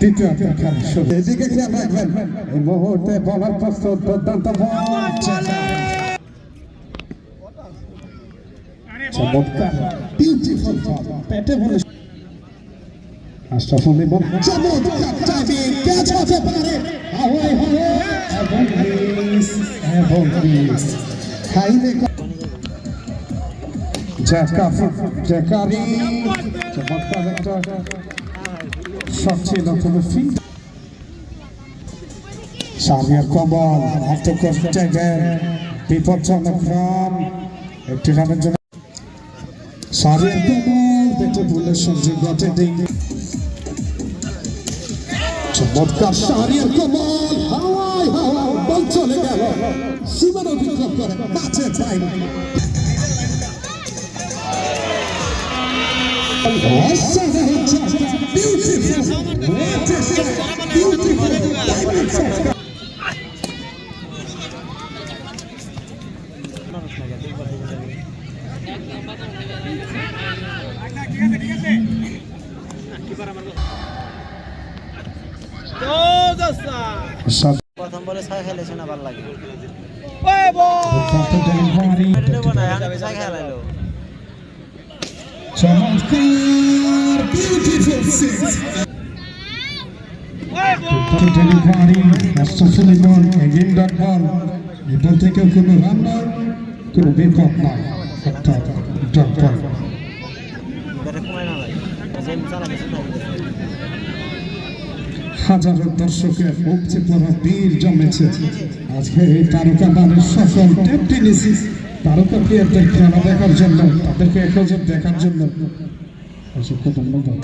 তৃতীয় খেলা শুরু। এদিকে খেয়াল রাখবেন, এই মুহূর্তে বলার প্রস্তুত দুর্দান্ত চমৎকার বিউটিফুল বল পেটে বলে আশরাফুল ইমাম চমৎকার টাইমিং ক্যাচ হতে পারে হাওয়ায় হাওয়ায় এবং মিস হাইলে জ্যাকারি চমৎকার একটা শট ছিল তবে ফিট সামিয়ার কমল একটা করতে গেল বিপজ্জনক রান একটি রানের জন্য সামিয়ার কমল বেটে ভুলে সঞ্জীব ঘটে দিন চমৎকার সামিয়ার কমল হাওয়ায় হাওয়ায় বল চলে গেল সীমার অতিক্রম করে মাঠে যায় প্রথম বলে ছয় খেলেছে না ভালো লাগে চমৎকার বিউটিফুল সিক্স ডেলিভারি আশরাফুল ইমাম এগেইন ডট বল এবার থেকে কোনো রান নয় কোনো বিপদ নয় একটা ডট বল হাজারো দর্শকের উপচে পড়া ভিড় জমেছে আজকে এই তারকা বানের সফল টেপ টেনিস তারকা প্লেয়ারদের খেলা দেখার জন্য তাদেরকে এক নজর দেখার জন্য অসংখ্য ধন্যবাদ।